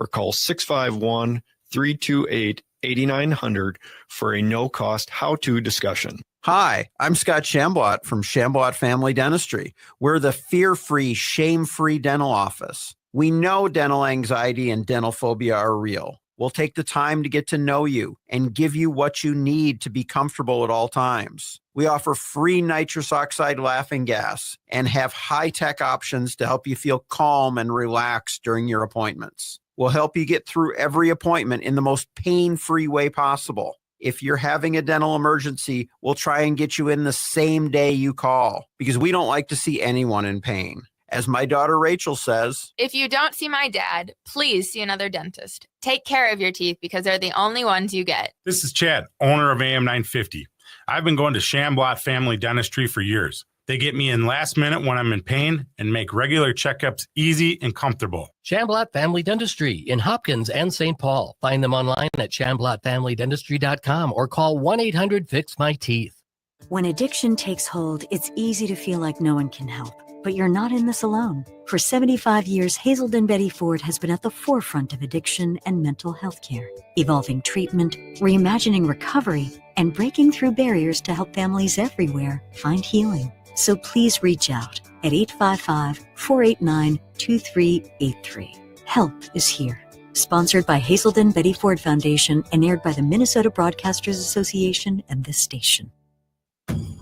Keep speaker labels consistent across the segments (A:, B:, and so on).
A: or call 651-328-8900 for a no-cost how-to discussion.
B: Hi, I'm Scott Shamblat from Shamblat Family Dentistry. We're the fear-free, shame-free dental office. We know dental anxiety and dental phobia are real. We'll take the time to get to know you and give you what you need to be comfortable at all times. We offer free nitrous oxide laughing gas and have high-tech options to help you feel calm and relaxed during your appointments. We'll help you get through every appointment in the most pain-free way possible. If you're having a dental emergency, we'll try and get you in the same day you call because we don't like to see anyone in pain. As my daughter Rachel says,
C: if you don't see my dad, please see another dentist. Take care of your teeth because they're the only ones you get.
D: This is Chad, owner of AM 950. I've been going to Shamblat Family Dentistry for years. They get me in last minute when I'm in pain and make regular checkups easy and comfortable.
E: Shamblat Family Dentistry in Hopkins and St. Paul. Find them online at shamblatfamilydentistry.com or call 1-800-FIX-MY-TEETH.
F: When addiction takes hold, it's easy to feel like no one can help. But you're not in this alone. For 75 years, Hazelden Betty Ford has been at the forefront of addiction and mental health care, evolving treatment, reimagining recovery, and breaking through barriers to help families everywhere find healing. So please reach out at 855-489-2383. Help is here. Sponsored by Hazelden Betty Ford Foundation and aired by the Minnesota Broadcasters Association and this station.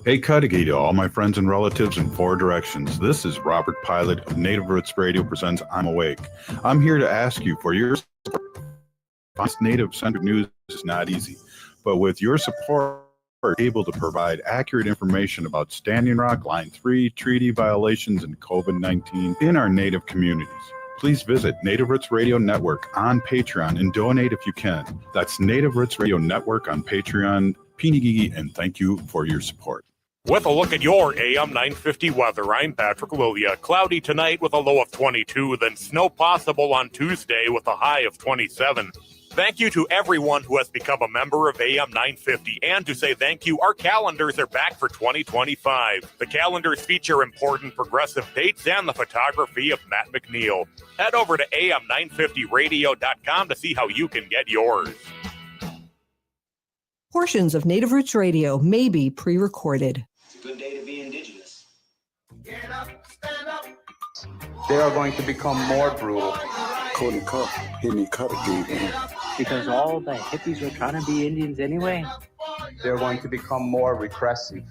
G: Hey, Cudahy to all my friends and relatives in four directions. This is Robert Pilot of Native Roots Radio presents I'm Awake. I'm here to ask you for your support. Native-centered news is not easy, but with your support, we're able to provide accurate information about Standing Rock, Line 3, treaty violations, and COVID-19 in our Native communities. Please visit Native Roots Radio Network on Patreon and donate if you can. That's Native Roots Radio Network on Patreon. Pinigigi, and thank you for your support.
H: With a look at your AM 950 weather, I'm Patrick Lilia. Cloudy tonight with a low of 22, then snow possible on Tuesday with a high of 27. Thank you to everyone who has become a member of AM 950. And to say thank you, our calendars are back for 2025. The calendars feature important progressive dates and the photography of Matt McNeil. Head over to am950radio.com to see how you can get yours.
I: Portions of Native Roots Radio may be pre-recorded.
J: It's a good day to be indigenous. Get up, stand up.
K: They are going to become more brutal.
L: Cody Cup, hit me Cudahy.
M: Because all the hippies were trying to be Indians anyway.
K: They're going to become more repressive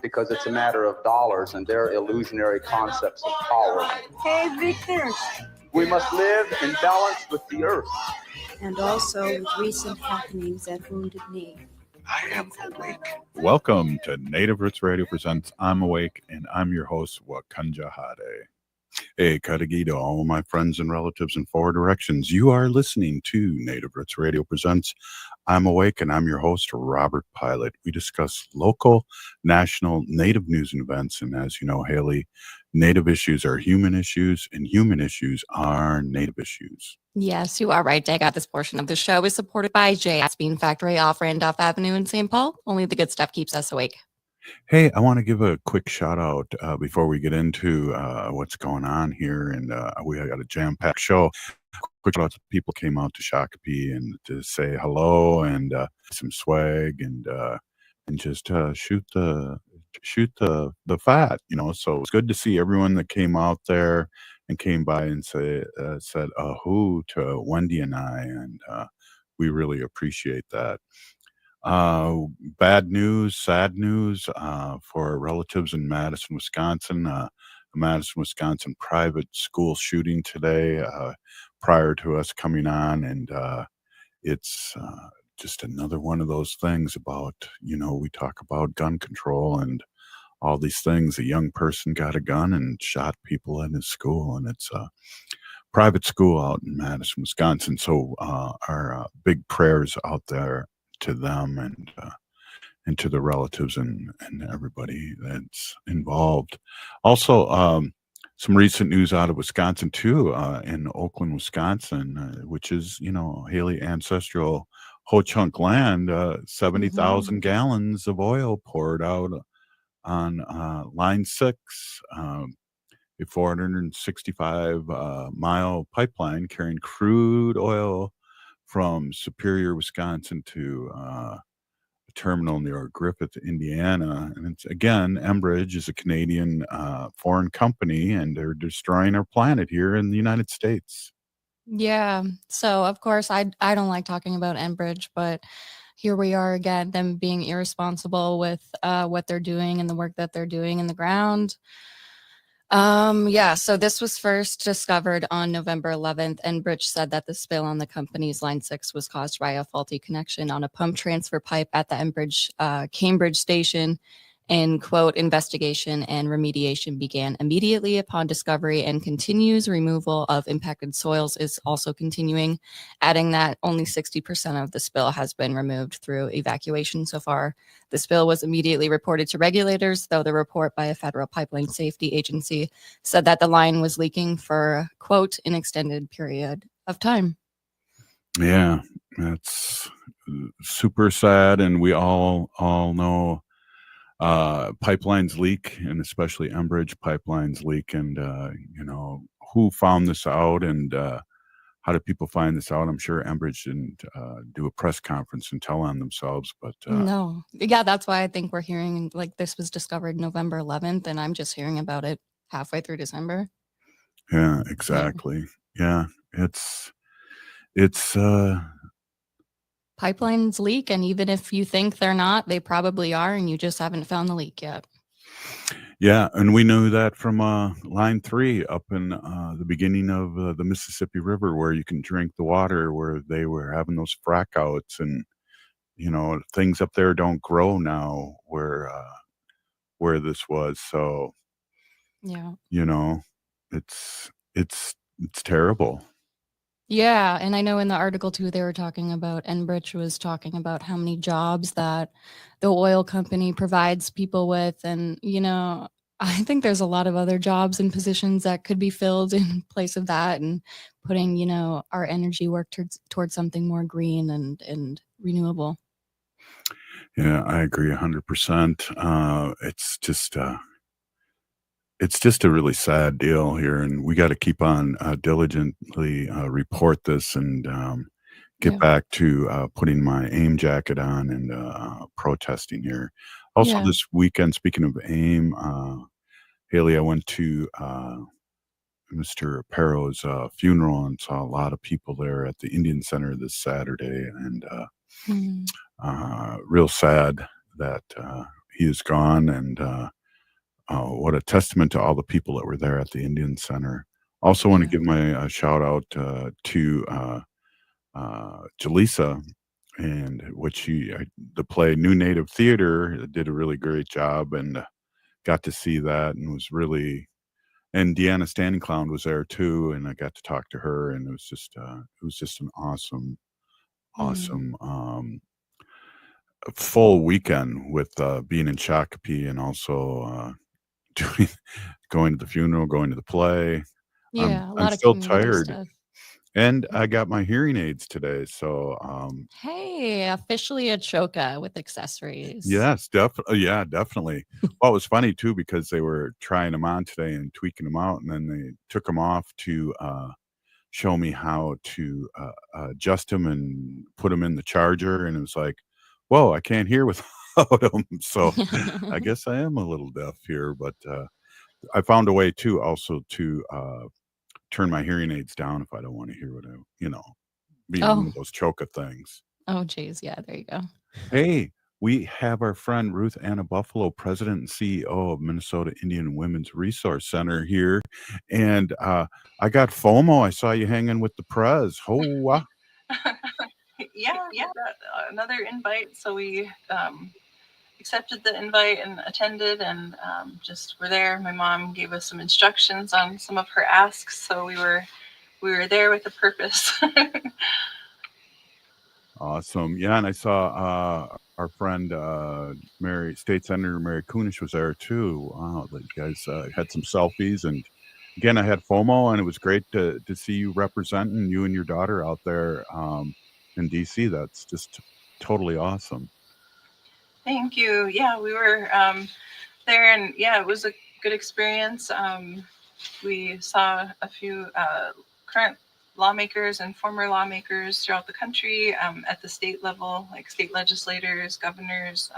K: because it's a matter of dollars and their illusionary concepts of power.
N: Hey, Victor.
K: We must live in balance with the earth.
N: And also with recent happenings at Wounded Knee.
G: I am awake. Welcome to Native Roots Radio presents I'm Awake, and I'm your host, Wakanja Hade. Hey, Cudahy to all my friends and relatives in four directions. You are listening to Native Roots Radio presents I'm Awake, and I'm your host, Robert Pilot. We discuss local, national, Native news and events, and as you know, Haley, Native issues are human issues, and human issues are Native issues.
O: Yes, you are right, Dag. This portion of the show is supported by J.S. Bean Factory off Randolph Avenue in St. Paul. Only the good stuff keeps us awake.
G: Hey, I want to give a quick shout out before we get into what's going on here, and we got a jam-packed show. Quick shout out to people came out to Shakopee and to say hello and some swag and just shoot the fat, you know. So it's good to see everyone that came out there and came by and said ahoo to Wendy and I, and we really appreciate that. Bad news, sad news for relatives in Madison, Wisconsin. A Madison, Wisconsin private school shooting today prior to us coming on, and it's just another one of those things about, you know, we talk about gun control and all these things. A young person got a gun and shot people in his school, and it's a private school out in Madison, Wisconsin. So our big prayers out there to them and to the relatives and everybody that's involved. Also, some recent news out of Wisconsin too, in Oakland, Wisconsin, which is, you know, Haley ancestral Ho-Chunk land. 70,000 gallons of oil poured out on Line 6. a 465 mile pipeline carrying crude oil from Superior, Wisconsin to a terminal near Griffith, Indiana. And it's again, Enbridge is a Canadian foreign company, and they're destroying our planet here in the United States.
O: Yeah. So of course I don't like talking about Enbridge, but here we are again, them being irresponsible with what they're doing and the work that they're doing in the ground. Yeah, so this was first discovered on November 11th. Enbridge said that the spill on the company's Line 6 was caused by a faulty connection on a pump transfer pipe at the Enbridge Cambridge station. And quote, investigation and remediation began immediately upon discovery, and continues. Removal of impacted soils is also continuing, adding that only 60% of the spill has been removed through evacuation so far. The spill was immediately reported to regulators, though the report by a federal pipeline safety agency said that the line was leaking for, quote, an extended period of time.
G: Yeah, that's super sad. And we all know pipelines leak, and especially Enbridge pipelines leak. And, who found this out, and how did people find this out? I'm sure Enbridge didn't do a press conference and tell on themselves, but
O: no. Yeah, that's why I think we're hearing like this was discovered November 11th, and I'm just hearing about it halfway through December.
G: Yeah, exactly. Yeah, it's
O: pipelines leak, and even if you think they're not, they probably are, and you just haven't found the leak yet.
G: Yeah, and we knew that from Line 3 up in the beginning of the Mississippi River, where you can drink the water, where they were having those frack outs, and things up there don't grow now where this was. So
O: yeah,
G: it's terrible.
O: Yeah, and I know in the article too, they were talking about, Enbridge was talking about how many jobs that the oil company provides people with. And, I think there's a lot of other jobs and positions that could be filled in place of that, and putting, our energy work towards something more green and renewable.
G: Yeah, I agree 100%. It's just a really sad deal here, and we got to keep on diligently report this, and get back to putting my AIM jacket on and protesting here. Also, this weekend, speaking of AIM, Haley, I went to Mr. Perro's funeral and saw a lot of people there at the Indian Center this Saturday, and real sad that he is gone, and what a testament to all the people that were there at the Indian Center. Also want to give my shout out to Jaleesa, and the play New Native Theater did a really great job, and got to see that, and was really, and Deanna Standing Clown was there too, and I got to talk to her, and it was just an awesome full weekend with being in Shakopee, and also going to the funeral, going to the play.
O: Yeah, a lot
G: I'm
O: of
G: still
O: community
G: tired,
O: stuff.
G: and I got my hearing aids today. So
O: Hey, officially a choka with accessories.
G: yes, definitely. Well, it was funny too, because they were trying them on today and tweaking them out, and then they took them off to show me how to adjust them and put them in the charger, and it was like, whoa, I can't hear without them. So I guess I am a little deaf here, but I found a way too, also to turn my hearing aids down if I don't want to hear what being one of those choka things.
O: Oh, geez. Yeah, there you go.
G: Hey, we have our friend Ruth Anna Buffalo, President and CEO of Minnesota Indian Women's Resource Center here. And I got FOMO. I saw you hanging with the Prez. Hoa.
P: Yeah, another invite. So we accepted the invite and attended, and just were there. My mom gave us some instructions on some of her asks, so we were there with a purpose.
G: Awesome. Yeah, and I saw our friend State Senator Mary Kunish was there too. Wow, that you guys had some selfies, and again, I had FOMO, and it was great to see you representing, you and your daughter out there in DC. That's just totally awesome.
P: Thank you. Yeah, we were there, and yeah, it was a good experience. We saw a few current lawmakers and former lawmakers throughout the country at the state level, like state legislators, governors,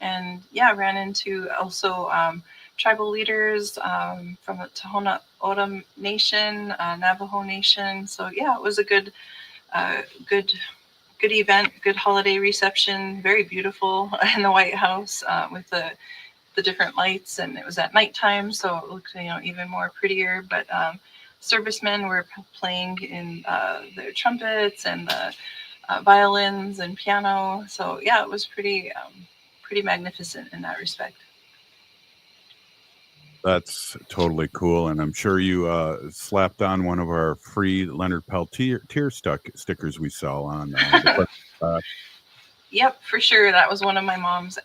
P: and ran into also tribal leaders from the Tohono O'odham Nation, Navajo Nation. So it was a good event, good holiday reception, very beautiful in the White House with the different lights, and it was at nighttime, so it looked even more prettier. But servicemen were playing in their trumpets and the violins and piano. So it was pretty magnificent in that respect.
G: That's totally cool, and I'm sure you slapped on one of our free Leonard Peltier stickers we sell on.
P: Yep, for sure. That was one of my mom's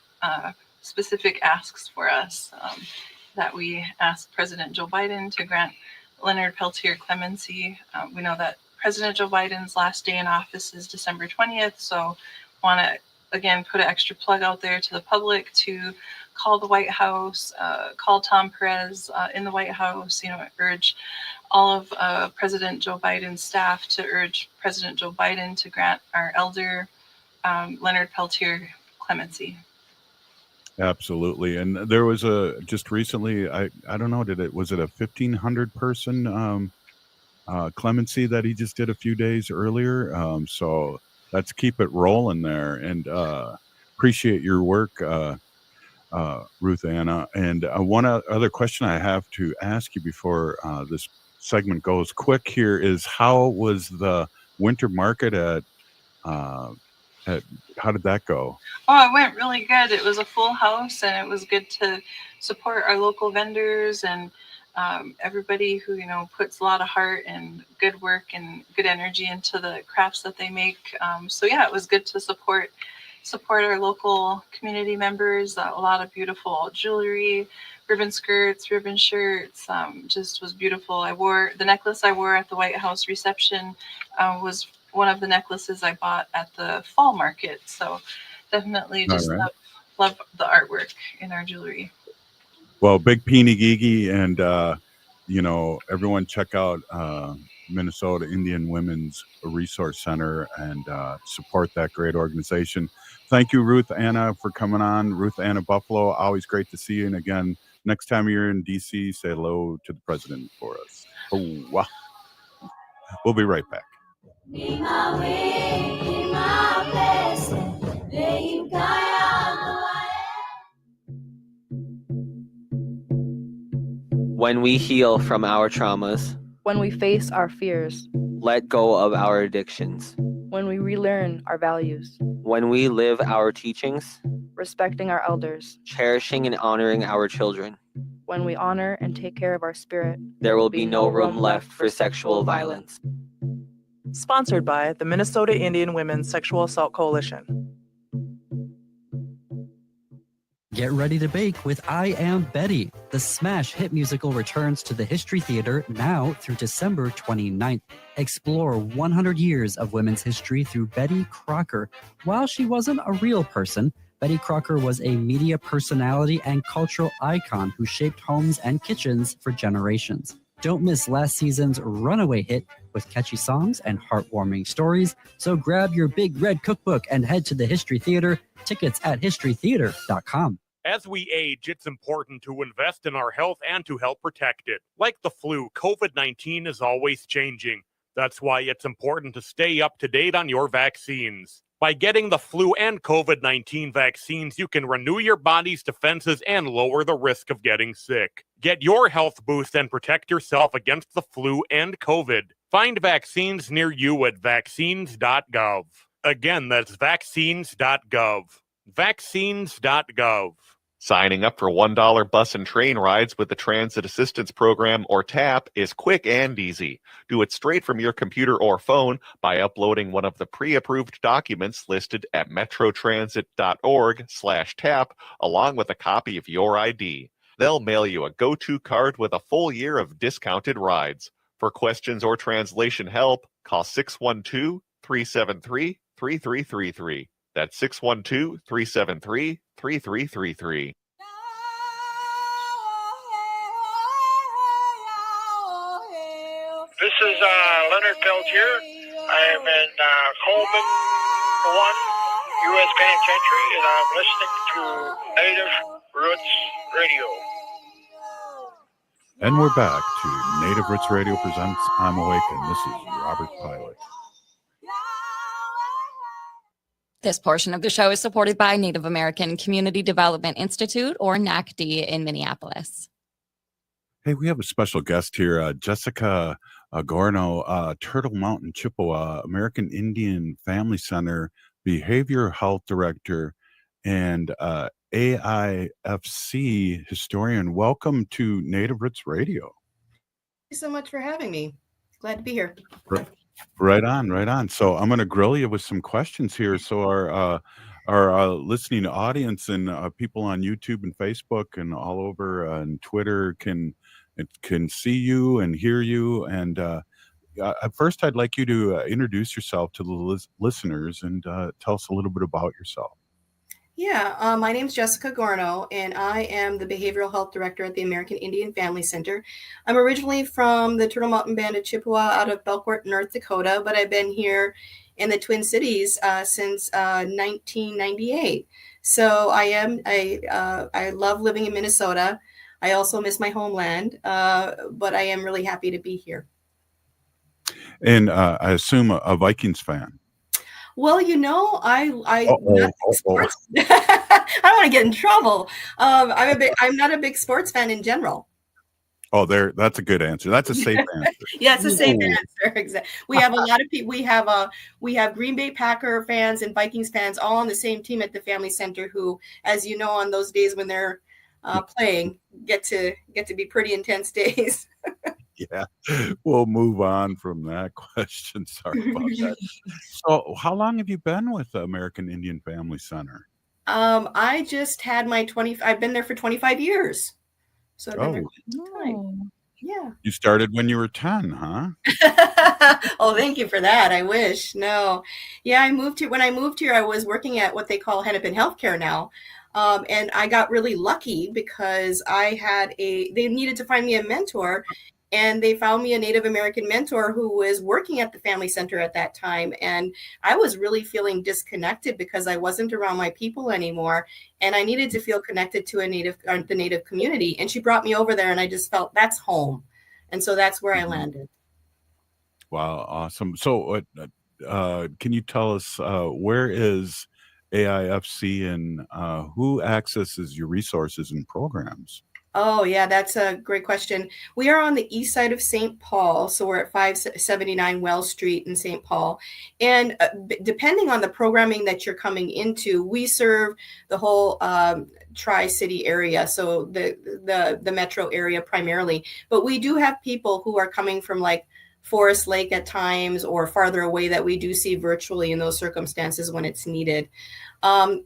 P: specific asks for us, that we asked President Joe Biden to grant Leonard Peltier clemency. We know that President Joe Biden's last day in office is December 20th, so want to again put an extra plug out there to the public to call the White House, call Tom Perez in the White House, urge all of President Joe Biden's staff to urge President Joe Biden to grant our elder Leonard Peltier clemency.
G: Absolutely. And there was just recently, I don't know, was it a 1,500 person clemency that he just did a few days earlier? So let's keep it rolling there, and appreciate your work, Ruth Anna. And one other question I have to ask you before this segment goes quick here is, how was the winter market how did that go?
P: Oh, it went really good. It was a full house, and it was good to support our local vendors and everybody who puts a lot of heart and good work and good energy into the crafts that they make. So it was good to support our local community members. A lot of beautiful jewelry, ribbon skirts, ribbon shirts. Just was beautiful. The necklace I wore at the White House reception was one of the necklaces I bought at the fall market. So definitely just love the artwork in our jewelry.
G: Well, big Peeny Gigi, and everyone check out Minnesota Indian Women's Resource Center and support that great organization. Thank you, Ruth Anna, for coming on. Ruth Anna Buffalo, always great to see you. And again, next time you're in DC, say hello to the president for us. Oh, wow. We'll be right back.
Q: Be my way, be my blessing, lay you
R: When we heal from our traumas,
S: when we face our fears,
R: let go of our addictions,
S: when we relearn our values,
R: when we live our teachings,
S: respecting our elders,
R: cherishing and honoring our children,
S: when we honor and take care of our spirit,
R: there will be no room left for sexual violence.
T: Sponsored by the Minnesota Indian Women's Sexual Assault Coalition.
U: Get ready to bake with I Am Betty. The smash hit musical returns to the History Theater now through December 29th. Explore 100 years of women's history through Betty Crocker. While she wasn't a real person, Betty Crocker was a media personality and cultural icon who shaped homes and kitchens for generations. Don't miss last season's runaway hit with catchy songs and heartwarming stories. So grab your big red cookbook and head to the History Theater. Tickets at historytheater.com.
H: As we age, it's important to invest in our health and to help protect it. Like the flu, COVID-19 is always changing. That's why it's important to stay up to date on your vaccines. By getting the flu and COVID-19 vaccines, you can renew your body's defenses and lower the risk of getting sick. Get your health boost and protect yourself against the flu and COVID. Find vaccines near you at vaccines.gov. Again, that's vaccines.gov. Vaccines.gov.
V: Signing up for $1 bus and train rides with the Transit Assistance Program, or TAP, is quick and easy. Do it straight from your computer or phone by uploading one of the pre-approved documents listed at metrotransit.org/TAP, along with a copy of your ID. They'll mail you a go-to card with a full year of discounted rides. For questions or translation help, call 612-373-3333. That's 612-373-3333.
A: is Leonard Peltier. I am in Coleman 1 U.S. Penitentiary, and I'm listening to Native Roots Radio.
G: And we're back to Native Roots Radio presents I'm Awakened. This is Robert Pilot.
B: This portion of the show is supported by Native American Community Development Institute, or NACD, in Minneapolis.
G: Hey, we have a special guest here, Jessica Gourneau, Turtle Mountain, Chippewa, American Indian Family Center Behavioral Health Director, and AIFC historian. Welcome to Native Roots Radio.
W: Thank you so much for having me. Glad to be here.
G: Right on. So I'm going to grill you with some questions here, so our listening audience and people on YouTube and Facebook and all over and Twitter can see you and hear you. And first, I'd like you to introduce yourself to the listeners and tell us a little bit about yourself.
W: Yeah, my name's Jessica Gourneau, and I am the Behavioral Health Director at the American Indian Family Center. I'm originally from the Turtle Mountain Band of Chippewa out of Belcourt, North Dakota, but I've been here in the Twin Cities since 1998. So I love living in Minnesota. I also miss my homeland, but I am really happy to be here.
G: And I assume a Vikings fan.
W: Well, I'm not sports. I don't want to get in trouble. I'm not a big sports fan in general.
G: Oh, that's a good answer. That's a safe answer.
W: Yeah, it's a safe answer. Exactly. We have a lot of people. We have Green Bay Packer fans and Vikings fans all on the same team at the Family Center, who, as you know, on those days when they're playing, get to be pretty intense days.
G: Yeah, we'll move on from that question. Sorry about that. So, how long have you been with the American Indian Family Center?
W: I just had my I've been there for 25 years. So I've been there quite some time. Yeah.
G: You started when you were 10, huh?
W: Oh, thank you for that. I wish. No. Yeah, when I moved here, I was working at what they call Hennepin Healthcare now. And I got really lucky because they needed to find me a mentor. And they found me a Native American mentor who was working at the Family Center at that time. And I was really feeling disconnected because I wasn't around my people anymore. And I needed to feel connected to the Native community. And she brought me over there, and I just felt that's home. And so that's where I landed.
G: Wow. Awesome. So can you tell us where is AIFC and who accesses your resources and programs?
W: Oh, yeah, that's a great question. We are on the east side of St. Paul. So we're at 579 Wells Street in St. Paul. And depending on the programming that you're coming into, we serve the whole Tri-City area. So the metro area primarily. But we do have people who are coming from like Forest Lake at times or farther away that we do see virtually in those circumstances when it's needed.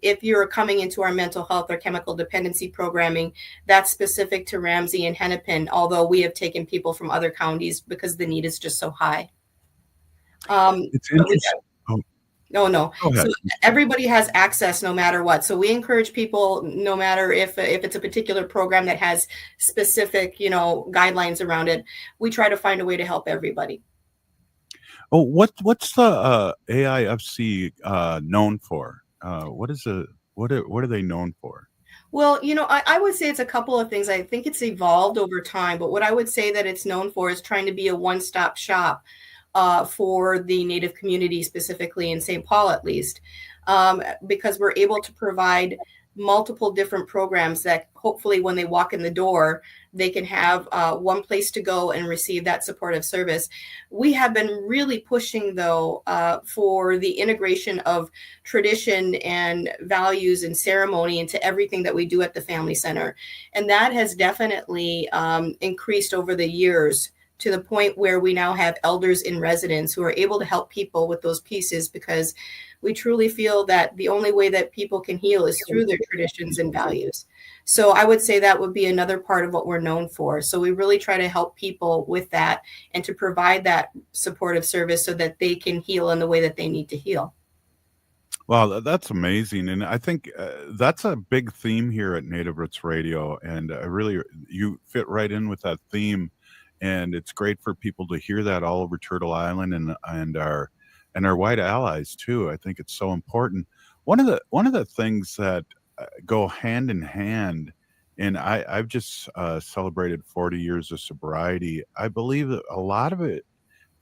W: If you're coming into our mental health or chemical dependency programming, that's specific to Ramsey and Hennepin, although we have taken people from other counties because the need is just so high.
G: It's interesting.
W: No. So everybody has access no matter what. So we encourage people, no matter if it's a particular program that has specific, guidelines around it, we try to find a way to help everybody.
G: Oh, what's the AIFC known for? What are they known for?
W: Well, I would say it's a couple of things. I think it's evolved over time, but what I would say that it's known for is trying to be a one-stop shop for the Native community, specifically in St. Paul, at least, because we're able to provide multiple different programs that hopefully when they walk in the door, they can have one place to go and receive that supportive service. We have been really pushing, though, for the integration of tradition and values and ceremony into everything that we do at the Family Center. And that has definitely increased over the years to the point where we now have elders in residence who are able to help people with those pieces, because we truly feel that the only way that people can heal is through their traditions and values. So I would say that would be another part of what we're known for. So we really try to help people with that and to provide that supportive service so that they can heal in the way that they need to heal.
G: Wow, that's amazing. And I think that's a big theme here at Native Roots Radio. And you fit right in with that theme. and it's great for people to hear that all over Turtle Island and our white allies too. I think it's so important. One of the things that go hand in hand, and I've just celebrated 40 years of sobriety. I believe that a lot of it,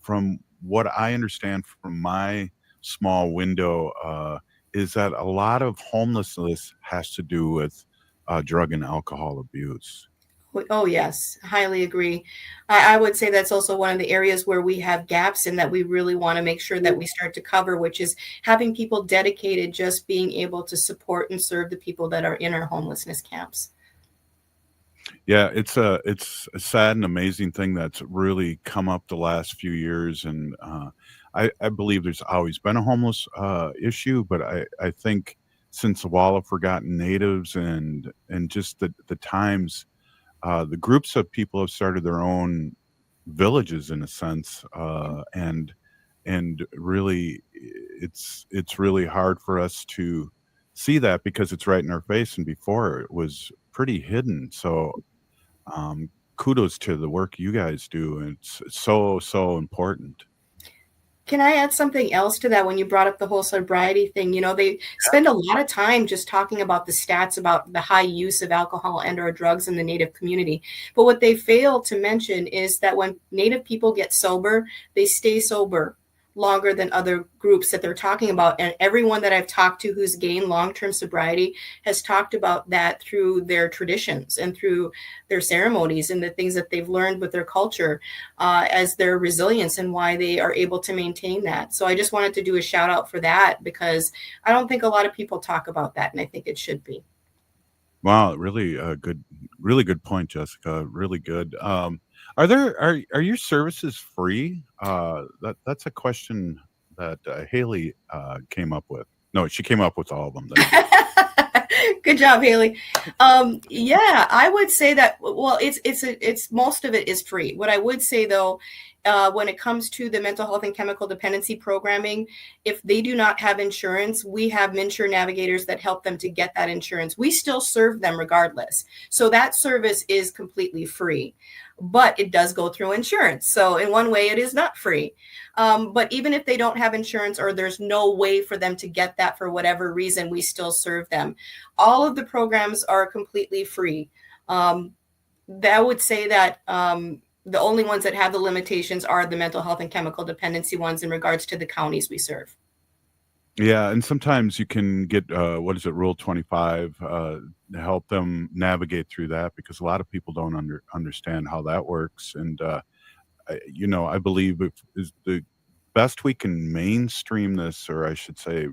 G: from what I understand from my small window, is that a lot of homelessness has to do with drug and alcohol abuse.
W: Oh, yes, highly agree. I would say that's also one of the areas where we have gaps and that we really want to make sure that we start to cover, which is having people dedicated just being able to support and serve the people that are in our homelessness camps.
G: Yeah, it's a sad and amazing thing that's really come up the last few years, and I believe there's always been a homeless issue, but I think since the Wall of Forgotten Natives and just the times, the groups of people have started their own villages in a sense, and really it's really hard for us to see that because it's right in our face, and before it was pretty hidden. So kudos to the work you guys do. It's so important.
W: Can I add something else to that when you brought up the whole sobriety thing? You know, they spend a lot of time just talking about the stats about the high use of alcohol and or drugs in the Native community. But what they fail to mention is that when Native people get sober, they stay sober longer than other groups that they're talking about. And everyone that I've talked to who's gained long-term sobriety has talked about that through their traditions and through their ceremonies and the things that they've learned with their culture as their resilience and why they are able to maintain that. So I just wanted to do a shout out for that because I don't think a lot of people talk about that, and I think it should be.
G: Wow, really good point, Jessica. Really good. Are your services free? That's a question that Haley came up with. No, she came up with all of them.
W: Good job, Haley. Yeah, I would say that. Well, it's most of it is free. What I would say though, when it comes to the mental health and chemical dependency programming, if they do not have insurance, we have MIWRC navigators that help them to get that insurance. We still serve them regardless. So that service is completely free, but it does go through insurance. So in one way, it is not free. But even if they don't have insurance or there's no way for them to get that for whatever reason, we still serve them. All of the programs are completely free. I would say that the only ones that have the limitations are the mental health and chemical dependency ones in regards to the counties we serve.
G: Yeah, and sometimes you can get Rule 25 to help them navigate through that because a lot of people don't understand how that works. And I believe is the best we can mainstream this, or I should say,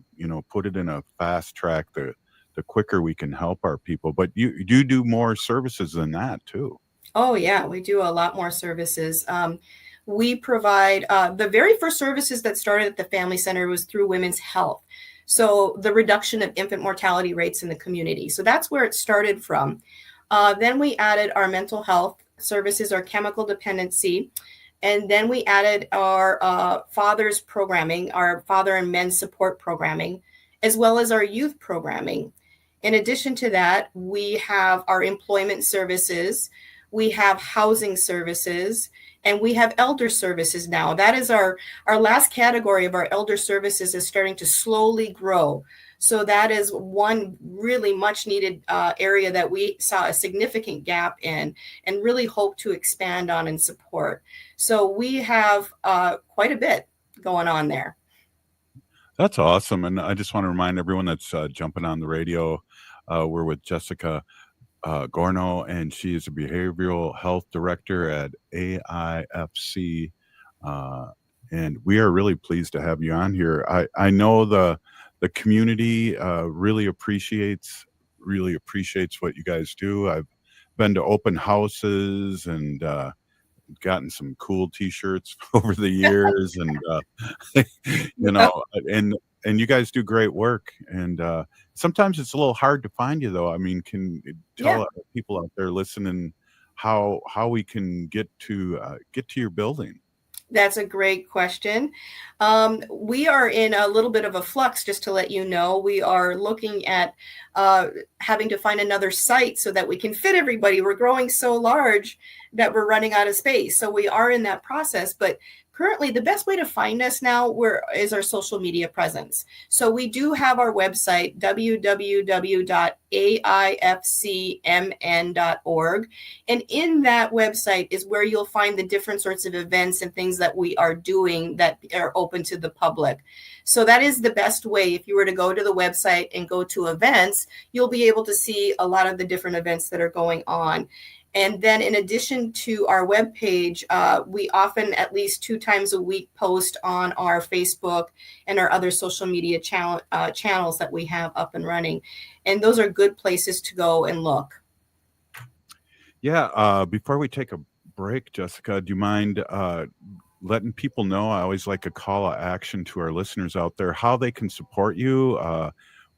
G: put it in a fast track. The quicker we can help our people. But you do more services than that too.
W: Oh, yeah, we do a lot more services. We provide the very first services that started at the Family Center was through women's health. So the reduction of infant mortality rates in the community. So that's where it started from. Then we added our mental health services, our chemical dependency. And then we added our fathers programming, our father and men support programming, as well as our youth programming. In addition to that, we have our employment services. We have housing services, and we have elder services now. That is our last category of our elder services is starting to slowly grow. So that is one really much needed area that we saw a significant gap in and really hope to expand on and support. So we have quite a bit going on there.
G: That's awesome. And I just want to remind everyone that's jumping on the radio, we're with Jessica Gourneau, and she is a behavioral health director at AIFC. And we are really pleased to have you on here. I know the community really appreciates what you guys do. I've been to open houses and gotten some cool t-shirts over the years and and you guys do great work, and sometimes it's a little hard to find you though. I mean, can you tell people out there listening how we can get to your building?
W: That's a great question. We are in a little bit of a flux, just to let you know. We are looking at having to find another site so that we can fit everybody. We're growing so large that we're running out of space. So we are in that process. But currently, the best way to find us now is our social media presence. So we do have our website, www.aifcmn.org. And in that website is where you'll find the different sorts of events and things that we are doing that are open to the public. So that is the best way. If you were to go to the website and go to events, you'll be able to see a lot of the different events that are going on. And then in addition to our webpage, we often at least 2 times a week post on our Facebook and our other social media channels that we have up and running. And those are good places to go and look.
G: Yeah. Before we take a break, Jessica, do you mind letting people know? I always like a call to action to our listeners out there, how they can support you,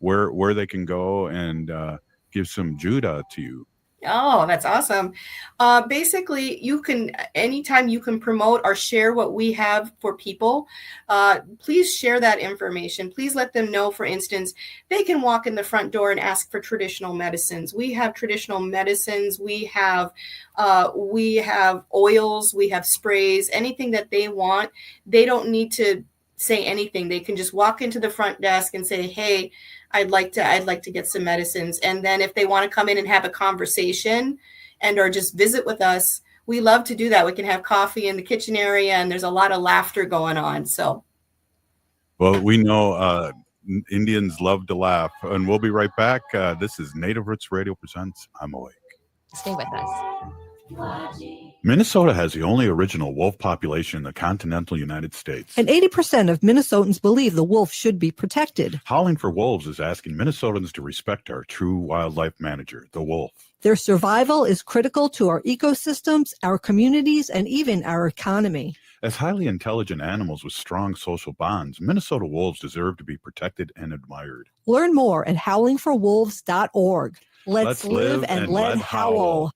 G: where they can go and give some Judah to you.
W: Oh, that's awesome. Basically, anytime you can promote or share what we have for people, please share that information. Please let them know, for instance, they can walk in the front door and ask for traditional medicines. We have traditional medicines. We have oils, we have sprays, anything that they want. They don't need to say anything. They can just walk into the front desk and say, hey, I'd like to get some medicines. And then if they want to come in and have a conversation or just visit with us, we love to do that. We can have coffee in the kitchen area and there's a lot of laughter going on. So,
G: well, we know Indians love to laugh, and we'll be right back. This is Native Roots Radio presents I'm Awake.
B: Stay with us.
G: Minnesota has the only original wolf population in the continental United States.
I: And 80% of Minnesotans believe the wolf should be protected.
G: Howling for Wolves is asking Minnesotans to respect our true wildlife manager, the wolf.
I: Their survival is critical to our ecosystems, our communities, and even our economy.
G: As highly intelligent animals with strong social bonds, Minnesota wolves deserve to be protected and admired.
I: Learn more at howlingforwolves.org. Let's live and let howl.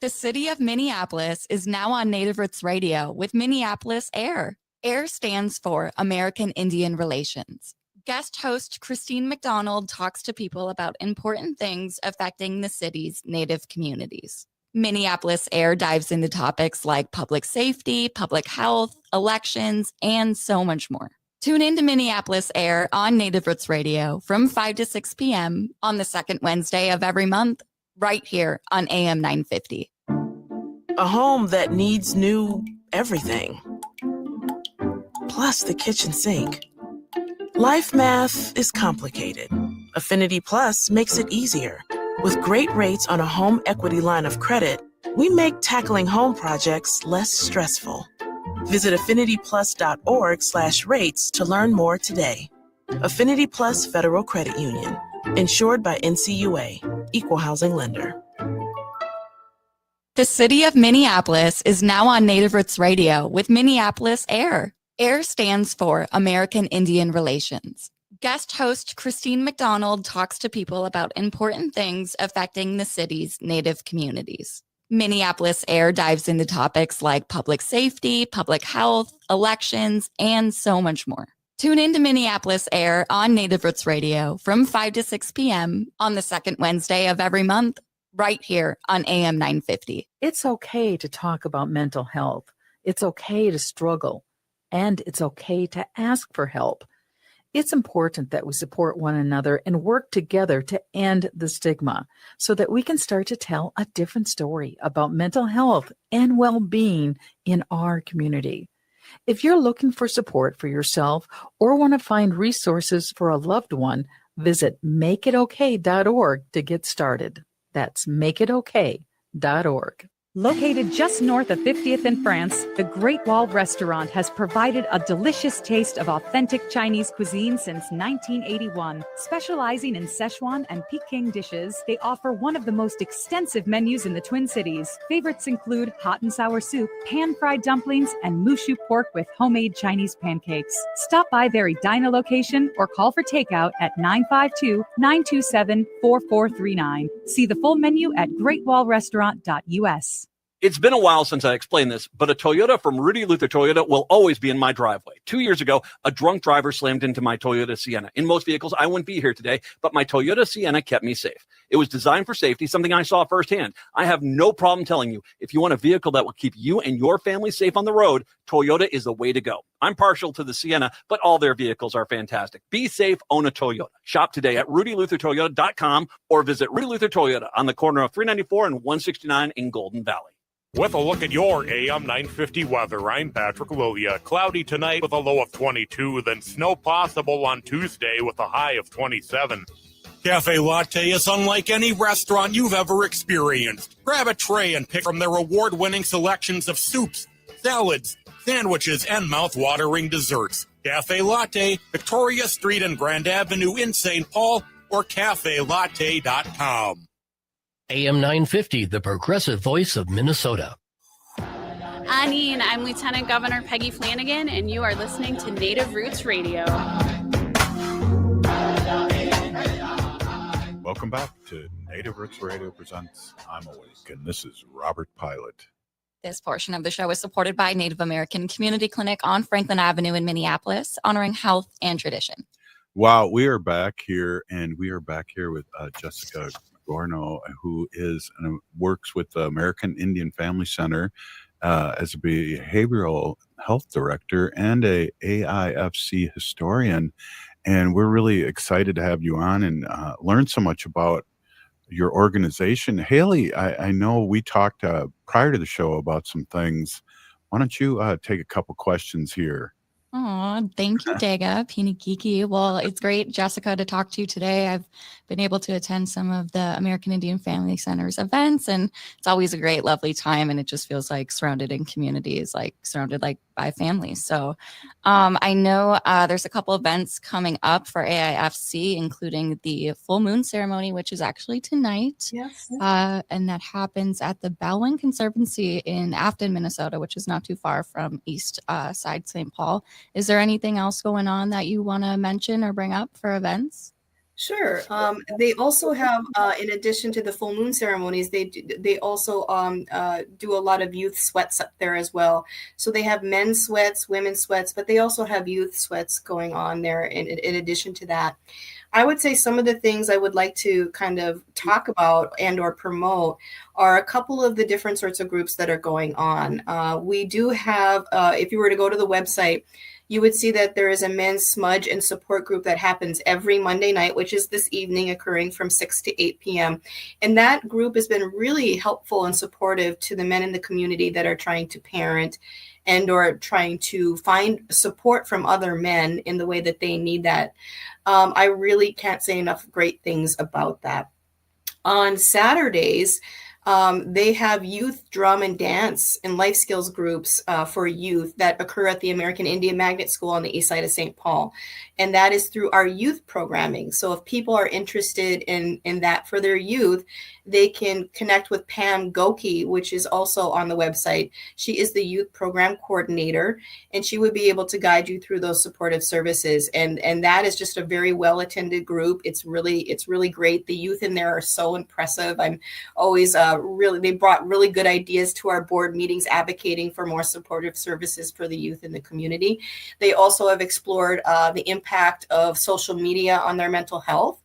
B: The city of Minneapolis is now on Native Roots Radio with Minneapolis AIR. AIR stands for American Indian Relations. Guest host Christine McDonald talks to people about important things affecting the city's Native communities. Minneapolis AIR dives into topics like public safety, public health, elections, and so much more. Tune in to Minneapolis AIR on Native Roots Radio from 5 to 6 p.m. on the second Wednesday of every month, right here on AM 950.
C: A home that needs new everything. Plus the kitchen sink. Life math is complicated. Affinity Plus makes it easier. With great rates on a home equity line of credit, we make tackling home projects less stressful. Visit affinityplus.org/rates to learn more today. Affinity Plus Federal Credit Union. Insured by NCUA. Equal housing lender.
B: The city of Minneapolis is now on Native Roots Radio with Minneapolis AIR. AIR stands for American Indian Relations. Guest host Christine McDonald talks to people about important things affecting the city's Native communities. Minneapolis AIR dives into topics like public safety, public health, elections, and so much more. Tune in to Minneapolis AIR on Native Roots Radio from 5 to 6 p.m. on the second Wednesday of every month, right here on AM 950.
D: It's okay to talk about mental health. It's okay to struggle. And it's okay to ask for help. It's important that we support one another and work together to end the stigma so that we can start to tell a different story about mental health and well-being in our community. If you're looking for support for yourself or want to find resources for a loved one, visit makeitokay.org to get started. That's makeitokay.org.
E: Located just north of 50th in France, the Great Wall Restaurant has provided a delicious taste of authentic Chinese cuisine since 1981. Specializing in Szechuan and Peking dishes, they offer one of the most extensive menus in the Twin Cities. Favorites include hot and sour soup, pan-fried dumplings, and mushu pork with homemade Chinese pancakes. Stop by their Edina location or call for takeout at 952-927-4439. See the full menu at greatwallrestaurant.us.
F: It's been a while since I explained this, but a Toyota from Rudy Luther Toyota will always be in my driveway. 2 years ago, a drunk driver slammed into my Toyota Sienna. In most vehicles, I wouldn't be here today, but my Toyota Sienna kept me safe. It was designed for safety, something I saw firsthand. I have no problem telling you, if you want a vehicle that will keep you and your family safe on the road, Toyota is the way to go. I'm partial to the Sienna, but all their vehicles are fantastic. Be safe, own a Toyota. Shop today at rudyluthertoyota.com or visit Rudy Luther Toyota on the corner of 394 and 169 in Golden Valley.
H: With a look at your AM 950 weather, I'm Patrick Lilia. Cloudy tonight with a low of 22, then snow possible on Tuesday with a high of 27. Cafe Latte is unlike any restaurant you've ever experienced. Grab a tray and pick from their award-winning selections of soups, salads, sandwiches, and mouth-watering desserts. Cafe Latte, Victoria Street and Grand Avenue in St. Paul, or cafelatte.com.
J: AM 950, the progressive voice of Minnesota.
L: Anine, I'm Lieutenant Governor Peggy Flanagan, and you are listening to Native Roots Radio.
G: Welcome back to Native Roots Radio presents I'm Awake, and this is Robert Pilot.
B: This portion of the show is supported by Native American Community Clinic on Franklin Avenue in Minneapolis, honoring health and tradition.
G: Wow, we are back here, and we are back here with Jessica Gourneau, who works with the American Indian Family Center as a behavioral health director and a AIFC historian. And we're really excited to have you on and learn so much about your organization. Haley, I know we talked prior to the show about some things. Why don't you take a couple questions here?
B: Oh, thank you, Daga, Pinikiki. Well, it's great, Jessica, to talk to you today. I've been able to attend some of the American Indian Family Center's events, and it's always a great, lovely time. And it just feels like surrounded in communities, like surrounded like by families. So I know there's a couple events coming up for AIFC, including the full moon ceremony, which is actually tonight.
W: Yes.
B: And that happens at the Bellwin Conservancy in Afton, Minnesota, which is not too far from East Side St. Paul. Is there anything else going on that you want to mention or bring up for events?
W: Sure. They also have, in addition to the full moon ceremonies, they also do a lot of youth sweats up there as well. So they have men's sweats, women's sweats, but they also have youth sweats going on there in addition to that. I would say some of the things I would like to kind of talk about and or promote are a couple of the different sorts of groups that are going on. We do have, if you were to go to the website, you would see that there is a men's smudge and support group that happens every Monday night, which is this evening, occurring from 6 to 8 p.m. And that group has been really helpful and supportive to the men in the community that are trying to parent and or trying to find support from other men in the way that they need that. I really can't say enough great things about that. On Saturdays, they have youth drum and dance and life skills groups for youth that occur at the American Indian Magnet School on the east side of St. Paul. And that is through our youth programming. So if people are interested in that for their youth, they can connect with Pam Goki, which is also on the website. She is the youth program coordinator, and she would be able to guide you through those supportive services. And that is just a very well-attended group. It's really great. The youth in there are so impressive. I'm always they brought really good ideas to our board meetings advocating for more supportive services for the youth in the community. They also have explored the impact of social media on their mental health.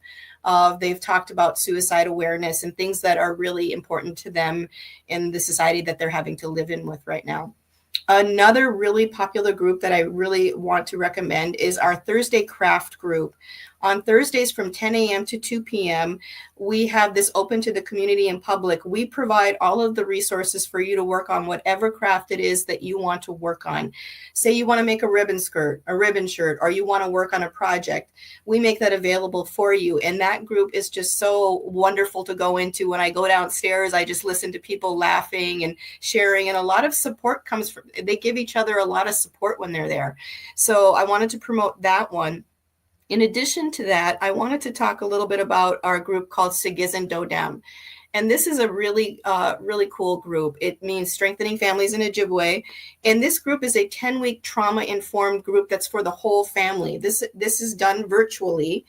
W: They've talked about suicide awareness and things that are really important to them in the society that they're having to live in with right now. Another really popular group that I really want to recommend is our Thursday craft group. On Thursdays from 10 a.m. to 2 p.m., we have this open to the community and public. We provide all of the resources for you to work on whatever craft it is that you want to work on. Say you want to make a ribbon skirt, a ribbon shirt, or you want to work on a project. We make that available for you. And that group is just so wonderful to go into. When I go downstairs, I just listen to people laughing and sharing. And a lot of support comes from, they give each other a lot of support when they're there. So I wanted to promote that one. In addition to that, I wanted to talk a little bit about our group called Sigizin Dodam. And this is a really, really cool group. It means Strengthening Families in Ojibwe. And this group is a 10-week trauma-informed group that's for the whole family. This is done virtually.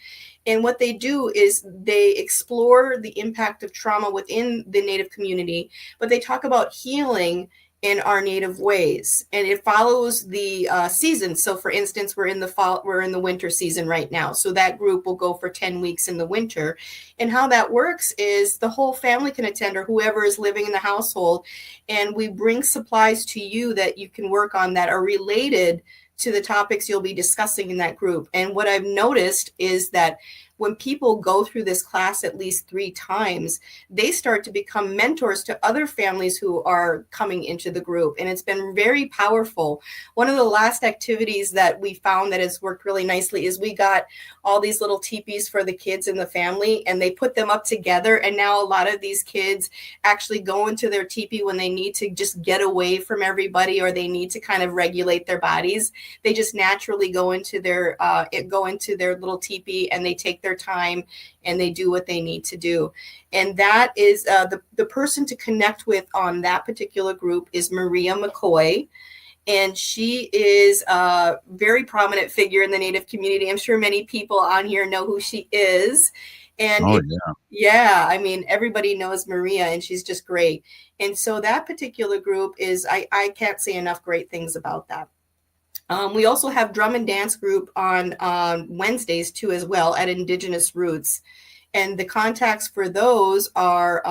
W: And what they do is they explore the impact of trauma within the Native community, but they talk about healing in our native ways, and it follows the season. So for instance, we're in the winter season right now, so that group will go for 10 weeks in the winter. And how that works is the whole family can attend, or whoever is living in the household, and we bring supplies to you that you can work on that are related to the topics you'll be discussing in that group. And what I've noticed is that when people go through this class at least 3 times, they start to become mentors to other families who are coming into the group. And it's been very powerful. One of the last activities that we found that has worked really nicely is we got all these little teepees for the kids in the family, and they put them up together. And now a lot of these kids actually go into their teepee when they need to just get away from everybody, or they need to kind of regulate their bodies. They just naturally go into their little teepee, and they take their time and they do what they need to do. And that is the person to connect with on that particular group is Maria McCoy. And she is a very prominent figure in the Native community. I'm sure many people on here know who she is. And yeah, I mean, everybody knows Maria, and she's just great. And so that particular group is, I can't say enough great things about that. We also have drum and dance group on Wednesdays too, as well, at Indigenous Roots. And the contacts for those are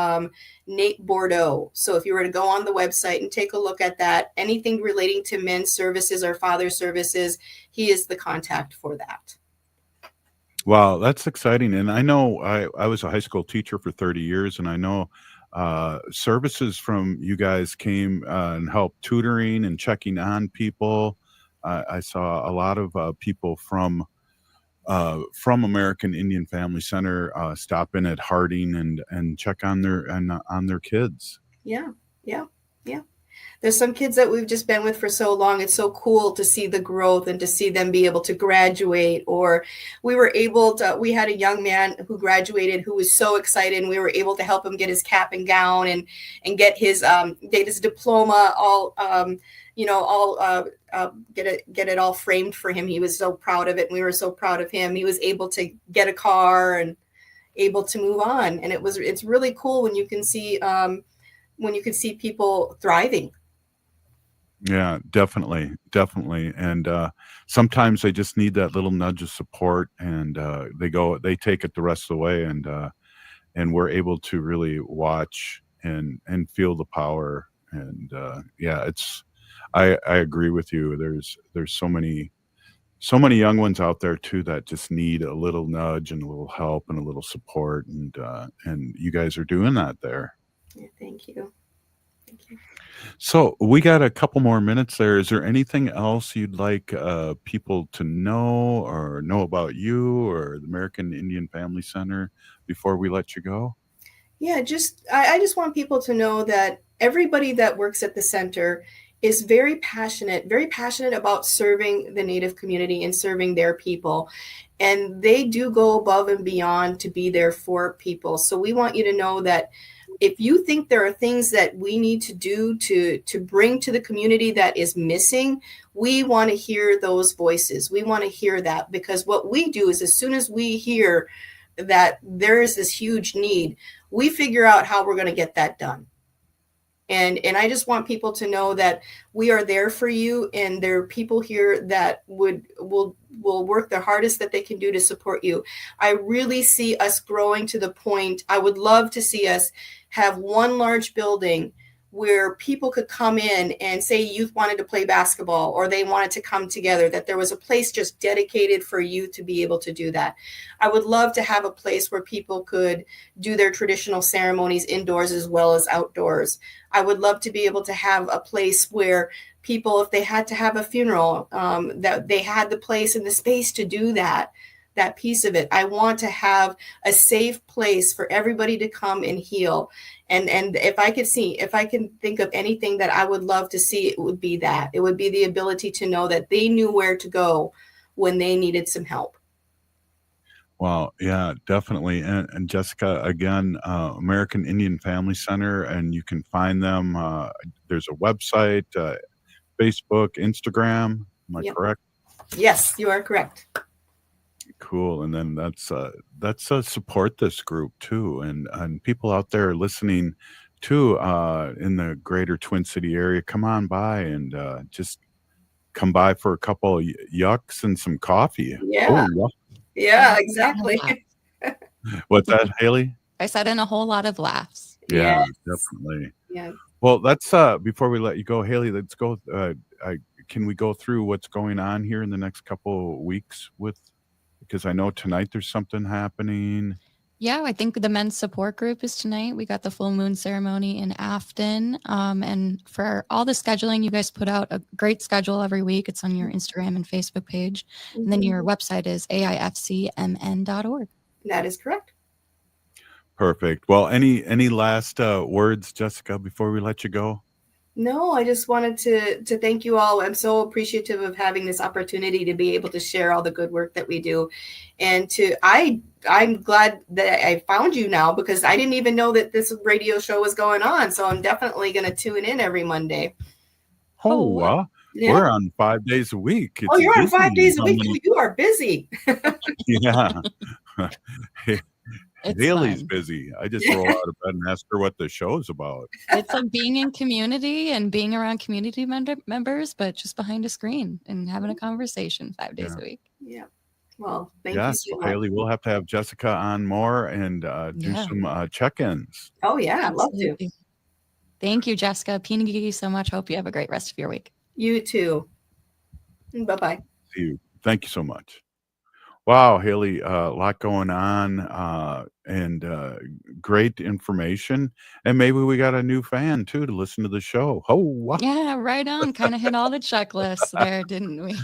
W: Nate Bordeaux. So if you were to go on the website and take a look at that, anything relating to men's services or father services, he is the contact for that.
G: Wow, that's exciting. And I know I was a high school teacher for 30 years, and I know services from you guys came and helped tutoring and checking on people. I saw a lot of people from American Indian Family Center stop in at Harding and check on their kids.
W: Yeah. There's some kids that we've just been with for so long. It's so cool to see the growth and to see them be able to graduate. Or we had a young man who graduated who was so excited, and we were able to help him get his cap and gown and get his diploma get it all framed for him. He was so proud of it, and we were so proud of him. He was able to get a car and able to move on. And it's really cool when you can see people thriving.
G: Yeah, definitely. And sometimes they just need that little nudge of support, and they take it the rest of the way, and we're able to really watch and feel the power. And I agree with you. There's so many young ones out there too that just need a little nudge and a little help and a little support, and you guys are doing that there.
W: Yeah, thank you.
G: So we got a couple more minutes there. Is there anything else you'd like people to know about you or the American Indian Family Center before we let you go?
W: Yeah, I just want people to know that everybody that works at the center is very passionate about serving the Native community and serving their people. And they do go above and beyond to be there for people. So we want you to know that if you think there are things that we need to do to bring to the community that is missing, we want to hear those voices. We want to hear that, because what we do is as soon as we hear that there is this huge need, we figure out how we're going to get that done. And I just want people to know that we are there for you, and there are people here that will work the hardest that they can do to support you. I really see us growing to the point, I would love to see us have one large building where people could come in and say youth wanted to play basketball or they wanted to come together, that there was a place just dedicated for youth to be able to do that. I would love to have a place where people could do their traditional ceremonies indoors as well as outdoors. I would love to be able to have a place where people, if they had to have a funeral, that they had the place and the space to do that piece of it. I want to have a safe place for everybody to come and heal. And if I can think of anything that I would love to see, it would be that. It would be the ability to know that they knew where to go when they needed some help.
G: Well, yeah, definitely. And Jessica, again, American Indian Family Center, and you can find them. There's a website, Facebook, Instagram. Am I
W: Yep.
G: correct?
W: Yes, you are correct.
G: Cool. And then that's support this group too, and people out there listening too in the greater Twin City area. Come on by and just come by for a couple of yucks and some coffee.
W: Yeah.
G: Oh, wow.
W: Yeah, exactly.
G: What's that, Haley?
B: I said in a whole lot of laughs.
G: Yeah,
W: Yes.
G: definitely.
W: Yeah.
G: Well, that's before we let you go, Haley, let's go. Can we go through what's going on here in the next couple of weeks because I know tonight there's something happening.
B: Yeah, I think the men's support group is tonight. We got the full moon ceremony in Afton. And for all the scheduling, you guys put out a great schedule every week. It's on your Instagram and Facebook page. And then your website is aifcmn.org.
W: That is correct.
G: Perfect. Well, any last words, Jessica, before we let you go?
W: No, I just wanted to thank you all. I'm so appreciative of having this opportunity to be able to share all the good work that we do. And I'm glad that I found you now because I didn't even know that this radio show was going on. So I'm definitely going to tune in every Monday.
G: Oh, wow.
W: Yeah.
G: We're on 5 days a week.
W: Oh, you're on 5 days a
G: how
W: week.
G: many-
W: You are busy.
G: Yeah.
B: It's
G: Haley's
B: fun.
G: busy. I just roll out of bed and ask her what the show's about.
B: It's like being in community and being around community members, but just behind a screen and having a conversation 5 days a week.
W: Yeah. Well, thank
G: Yes,
W: you so
G: well,
W: much.
G: Haley, we'll have to have Jessica on more and do
B: Yeah.
G: some check-ins.
W: Oh, yeah. I'd love to.
B: Absolutely. Thank you, Jessica. Thank you so much. Hope you have a great rest of your week.
W: You too. Bye-bye.
G: See you. Thank you so much. Wow, Haley, a lot going on and great information. And maybe we got a new fan too to listen to the show. Oh, wow.
B: Yeah, right on. Kind of hit all the checklists there, didn't we?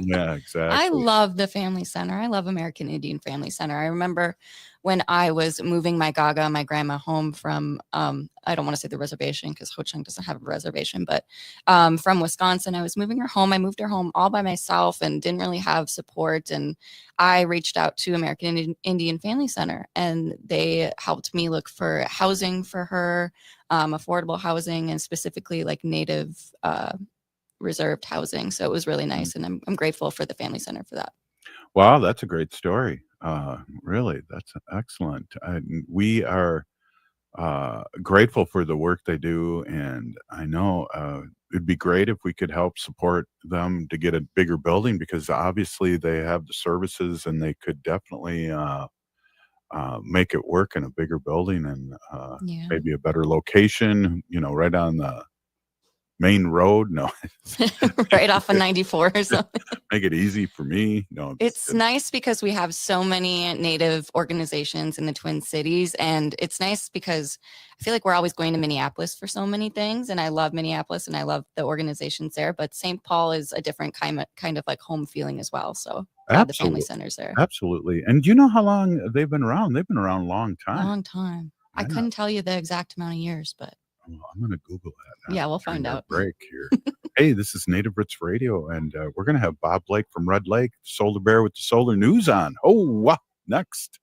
G: Yeah, exactly.
B: I love the Family Center. I love American Indian Family Center. I remember when I was moving my Gaga, my grandma, home from, I don't want to say the reservation because Ho Chunk doesn't have a reservation, but from Wisconsin, I was moving her home. I moved her home all by myself and didn't really have support. And I reached out to American Indian Family Center and they helped me look for housing for her, affordable housing, and specifically like Native reserved housing. So it was really nice. And I'm grateful for the Family Center for that.
G: Wow, that's a great story. Really, that's excellent. We are grateful for the work they do. And I know it'd be great if we could help support them to get a bigger building because obviously they have the services and they could definitely make it work in a bigger building and maybe a better location, right on the main road. No,
B: right off of 94 or something.
G: Make it easy for me. No,
B: it's nice because we have so many Native organizations in the Twin Cities, and it's nice because I feel like we're always going to Minneapolis for so many things, and I love Minneapolis and I love the organizations there, but St. Paul is a different kind of like home feeling as well. So the Family Center's there.
G: Absolutely. And do you know how long they've been around? They've been around a long time.
B: Long time. I couldn't tell you the exact amount of years, but
G: I'm going to Google that now.
B: Yeah, we'll find out.
G: Break here. Hey, this is Native Roots Radio, and we're going to have Bob Blake from Red Lake, Solar Bear with the Solar News on. Oh, wow. Next.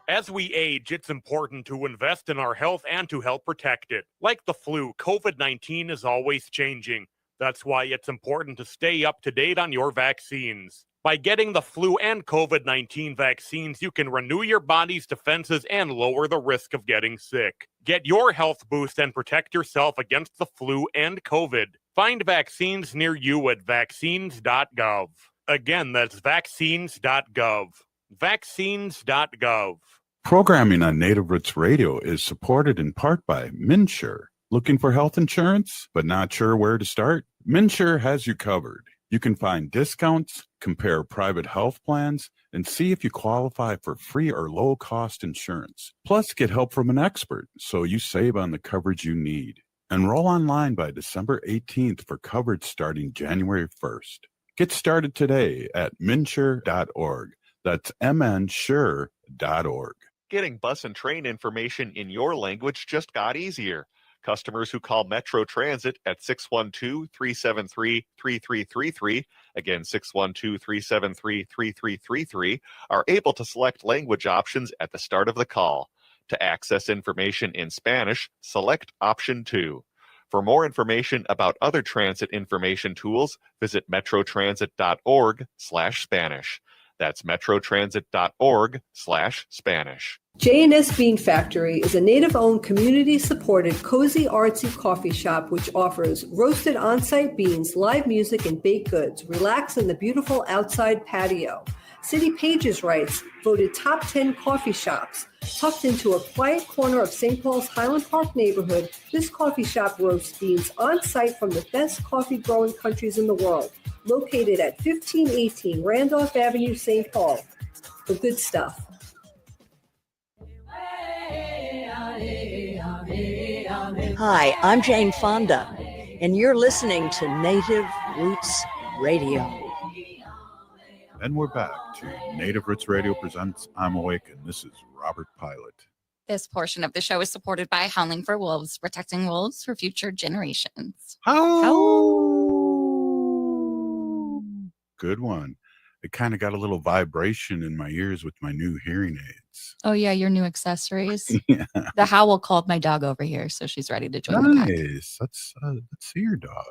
H: As we age, it's important to invest in our health and to help protect it. Like the flu, COVID-19 is always changing. That's why it's important to stay up to date on your vaccines. By getting the flu and COVID-19 vaccines, you can renew your body's defenses and lower the risk of getting sick. Get your health boost and protect yourself against the flu and COVID. Find vaccines near you at vaccines.gov. Again, that's vaccines.gov. Vaccines.gov.
G: Programming on Native Roots Radio is supported in part by MIWRC. Looking for health insurance, but not sure where to start? MIWRC has you covered. You can find discounts, compare private health plans, and see if you qualify for free or low-cost insurance. Plus, get help from an expert so you save on the coverage you need. Enroll online by December 18th for coverage starting January 1st. Get started today at minsure.org. That's mnsure.org.
V: Getting bus and train information in your language just got easier. Customers who call Metro Transit at 612-373-3333, again 612-373-3333, are able to select language options at the start of the call. To access information in Spanish, select option 2. For more information about other transit information tools, visit metrotransit.org/Spanish. That's metrotransit.org/Spanish.
I: J&S Bean Factory is a native-owned, community-supported, cozy, artsy coffee shop which offers roasted on-site beans, live music, and baked goods. Relax in the beautiful outside patio. City Pages writes, voted top 10 coffee shops. Tucked into a quiet corner of St. Paul's Highland Park neighborhood, this coffee shop roasts beans on-site from the best coffee-growing countries in the world. Located at 1518 Randolph Avenue, St. Paul. The good stuff.
K: Hi, I'm Jane Fonda, and you're listening to Native Roots Radio.
G: And we're back to Native Roots Radio presents I'm Awake, and this is Robert Pilot.
B: This portion of the show is supported by Howling for Wolves, protecting wolves for future generations.
G: Good one. It kind of got a little vibration in my ears with my new hearing aids.
B: Oh, yeah, your new accessories.
G: Yeah.
B: The Howl called my dog over here, so she's ready to join the pack.
G: Nice. Let's see your dog.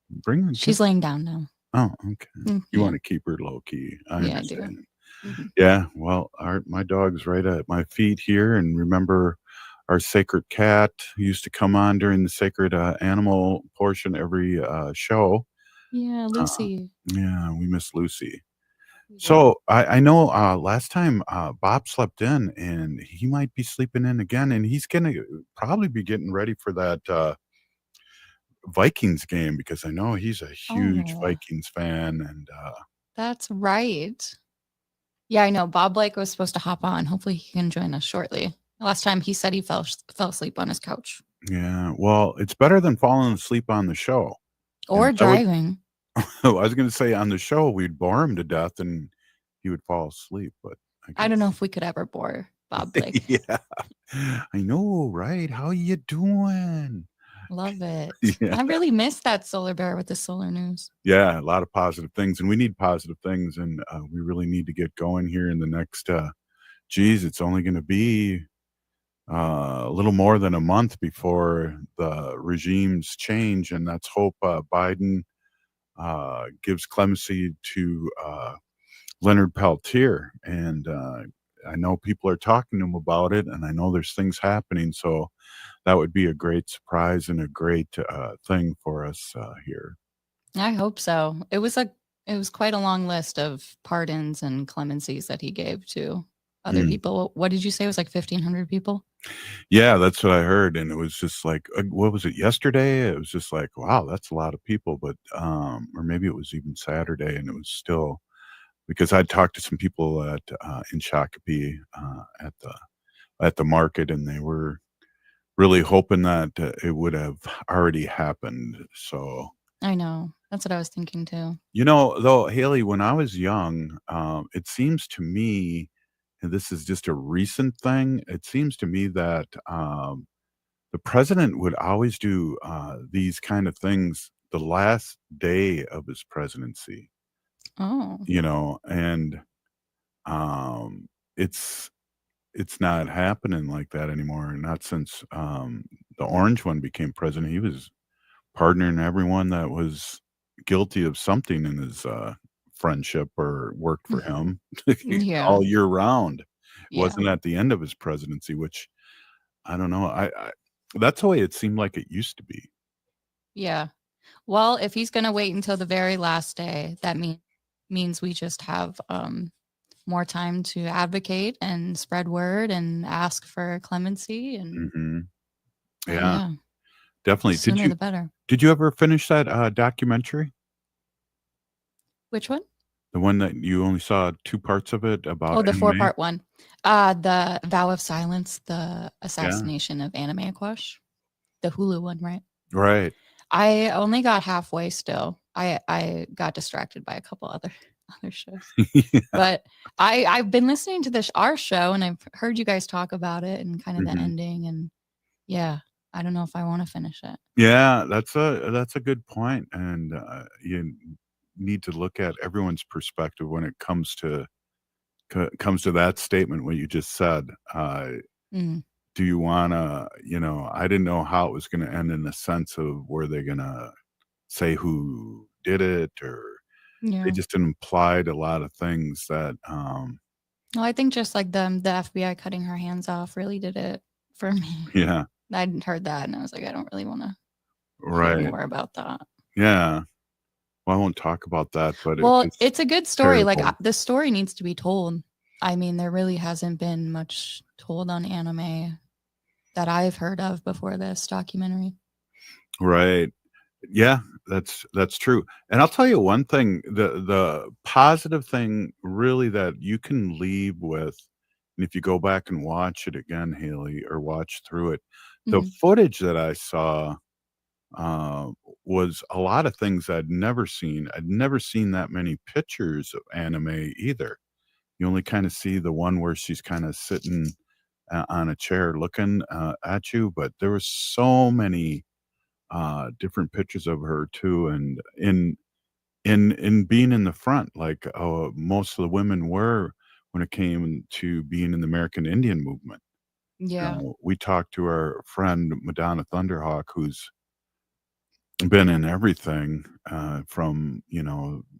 G: Bring her.
B: She's laying down now.
G: Oh, okay.
B: Mm-hmm.
G: You want to keep her low key. I understand.
B: I do. Mm-hmm.
G: Yeah, well, my dog's right at my feet here, and remember our sacred cat who used to come on during the sacred animal portion every show.
B: Yeah, Lucy.
G: Yeah, we miss Lucy. So I know last time Bob slept in, and he might be sleeping in again, and he's gonna probably be getting ready for that Vikings game, because I know he's a huge Vikings fan, and
B: That's right. Yeah, I know. Bob Blake was supposed to hop on. Hopefully he can join us shortly. Last time he said he fell asleep on his couch.
G: yeah, well, it's better than falling asleep on the show.
B: Or
G: And I would-
B: driving.
G: I was going to say on the show we'd bore him to death and he would fall asleep, but
B: I don't know if we could ever bore Bob Blake.
G: yeah, I know, right? How you doing?
B: Love it.
G: Yeah.
B: I really missed that solar bear with the solar news.
G: Yeah, a lot of positive things, and we need positive things, and we really need to get going here in the next. It's only going to be a little more than a month before the regimes change, and let's hope Biden gives clemency to Leonard Peltier. And I know people are talking to him about it, and I know there's things happening. So that would be a great surprise and a great thing for us here.
B: I hope so. It was quite a long list of pardons and clemencies that he gave to other people. What did you say? It was like 1,500 people?
G: Yeah, that's what I heard. And it was just like, what was it, yesterday? It was just like, wow, that's a lot of people. But, or maybe it was even Saturday, and it was still, because I talked to some people in Shakopee at the market, and they were really hoping that it would have already happened. So
B: I know. That's what I was thinking too.
G: You know, though, Haley, when I was young, it seems to me, and this is just a recent thing, it seems to me that the president would always do these kind of things the last day of his presidency.
B: Oh.
G: You know, and it's not happening like that anymore. Not since the orange one became president. He was pardoning everyone that was guilty of something in his friendship or worked for him
B: Yeah.
G: all year round. It
B: Yeah.
G: wasn't at the end of his presidency, which I don't know. I that's the way it seemed like it used to be.
B: Yeah. Well, if he's going to wait until the very last day, that means we just have more time to advocate and spread word and ask for clemency. And
G: Mhm. Yeah, definitely.
B: the sooner the better.
G: Did you ever finish that documentary?
B: Which one?
G: The one that you only saw 2 parts of it about?
B: Oh, the
G: Anna Mae?
B: 4-part one. The Vow of Silence, the assassination of Anna Mae, the Hulu one, right?
G: Right.
B: I only got halfway still. I got distracted by a couple other shows.
G: Yeah.
B: But I've been listening to our show, and I've heard you guys talk about it and kind of
G: Mhm.
B: the ending, and yeah, I don't know if I want to finish it.
G: Yeah, that's a good point, and you need to look at everyone's perspective when it comes to that statement. What you just said.
B: Mm.
G: Do you want to? I didn't know how it was going to end in the sense of were they going to say who did it, or they
B: Yeah.
G: just implied a lot of things that.
B: Well, I think just like the FBI cutting her hands off really did it for me.
G: Yeah.
B: I'd heard that and I was like, I don't really want to hear
G: Right.
B: more about that.
G: Yeah. Well, I won't talk about that, but
B: Well,
G: it's
B: it's a good story. Like
G: terrible.
B: the story needs to be told. I mean, there really hasn't been much told on anime that I've heard of before this documentary.
G: Right. Yeah, that's true. And I'll tell you one thing, the positive thing really that you can leave with, and if you go back and watch it again, Haley, or watch through it, the
B: Mhm.
G: footage that I saw uh, was a lot of things I'd never seen. I'd never seen that many pictures of anime either. You only kind of see the one where she's kind of sitting on a chair looking at you, but there was so many different pictures of her too, and in being in the front, like most of the women were when it came to being in the American Indian movement.
B: Yeah.
G: We talked to our friend Madonna Thunderhawk, who's been in everything from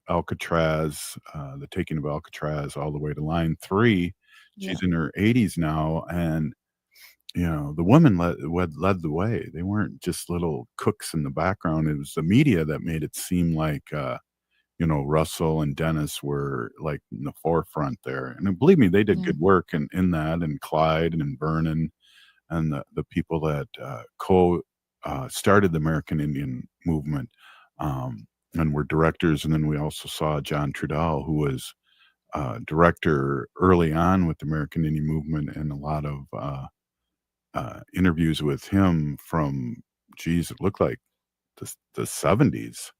G: Alcatraz, the taking of Alcatraz, all the way to Line 3.
B: Yeah.
G: She's in her 80s now, and the women led the way. They weren't just little cooks in the background. It was the media that made it seem like Russell and Dennis were like in the forefront there. And believe me, they did
B: Yeah.
G: good work in that, and Clyde and Vernon and the people that started the American Indian movement, and were directors. And then we also saw John Trudell, who was director early on with the American Indian movement, and a lot of interviews with him from, geez, it looked like the 70s.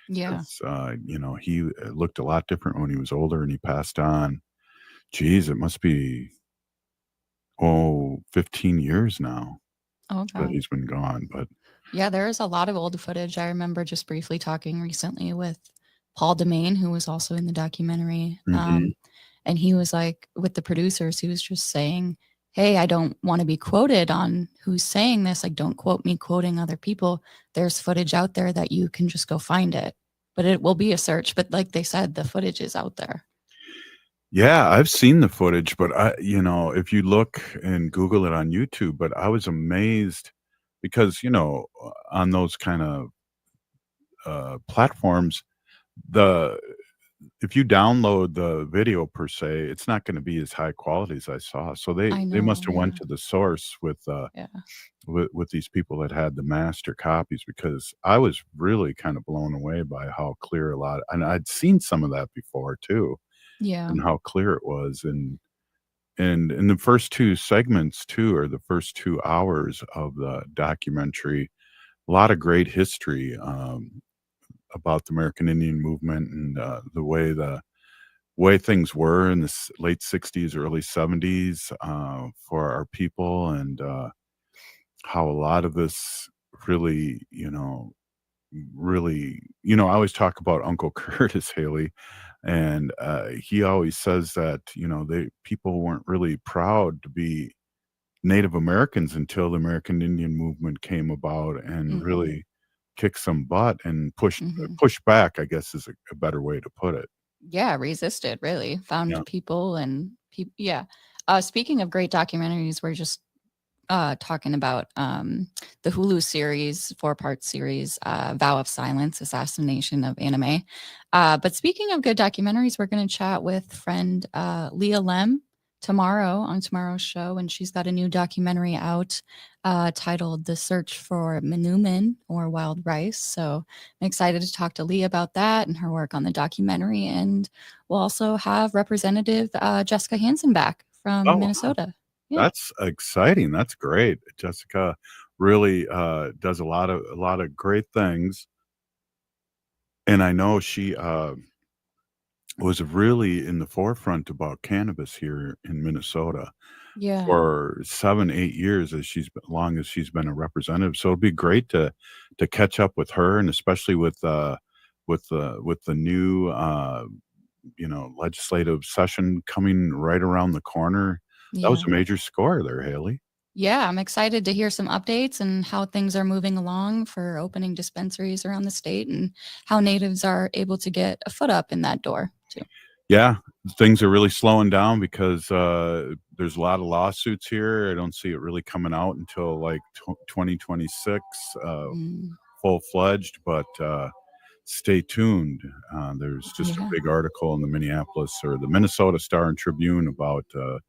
B: Yeah.
G: He looked a lot different when he was older, and he passed on. Geez, it must be 15 years now
B: Oh,
G: that
B: God.
G: he's been gone. But
B: Yeah, there is a lot of old footage. I remember just briefly talking recently with Paul Demain, who was also in the documentary.
G: Mhm.
B: And he was like, with the producers, he was just saying, hey, I don't want to be quoted on who's saying this. Like, don't quote me quoting other people. There's footage out there that you can just go find it. But it will be a search. But like they said, the footage is out there.
G: yeah, I've seen the footage, but if you look and Google it on YouTube, but I was amazed because, on those kind of platforms, if you download the video per se, it's not going to be as high quality as I saw. So they
B: I
G: they
B: know.
G: must have
B: Yeah.
G: went to the source with
B: Yeah.
G: with these people that had the master copies, because I was really kind of blown away by how clear and I'd seen some of that before too,
B: Yeah.
G: and how clear it was. And in the first two segments too, or the first 2 hours of the documentary, a lot of great history about the American Indian movement, and the way things were in the late 60s, early 70s for our people, and how a lot of this really, I always talk about Uncle Curtis, Haley, and he always says that, people weren't really proud to be Native Americans until the American Indian movement came about and
B: Mhm.
G: really kicked some butt and
B: Mhm.
G: pushed back, I guess is a better way to put it.
B: Yeah, resisted, really.
G: Yeah.
B: Found people and yeah. Speaking of great documentaries, we're just talking about the Hulu series, 4-part series, Vow of Silence, Assassination of Anime. But speaking of good documentaries, we're going to chat with friend Leah Lem tomorrow on tomorrow's show, and she's got a new documentary out titled The Search for Menumin, or Wild Rice. So I'm excited to talk to Leah about that and her work on the documentary. And we'll also have Representative Jessica Hansen back from
G: Oh, wow.
B: Minnesota. Yeah.
G: That's exciting. That's great. Jessica really does a lot of great things, and I know she was really in the forefront about cannabis here in Minnesota.
B: Yeah.
G: for 7-8 years as long as she's been a representative. So it'll be great to catch up with her, and especially with the new legislative session coming right around the corner. That was
B: Yeah.
G: a major score there, Haley.
B: Yeah, I'm excited to hear some updates and how things are moving along for opening dispensaries around the state and how natives are able to get a foot up in that door too.
G: Yeah, things are really slowing down because there's a lot of lawsuits here. I don't see it really coming out until like 2026, full-fledged, but stay tuned. There's just a big article in the Minnesota Star and Tribune about the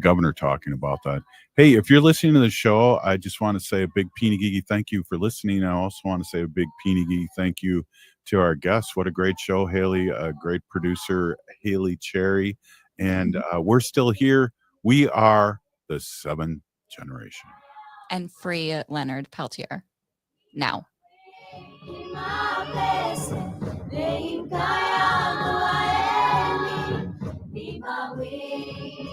G: governor talking about that. Hey, if you're listening to the show, I just want to say a big Peenagigi thank you for listening. I also want to say a big Peenagigi thank you to our guests. What a great show, Haley, a great producer, Haley Cherry. And we're still here. We are the 7th generation.
B: And free Leonard Peltier now.
Q: Be my way,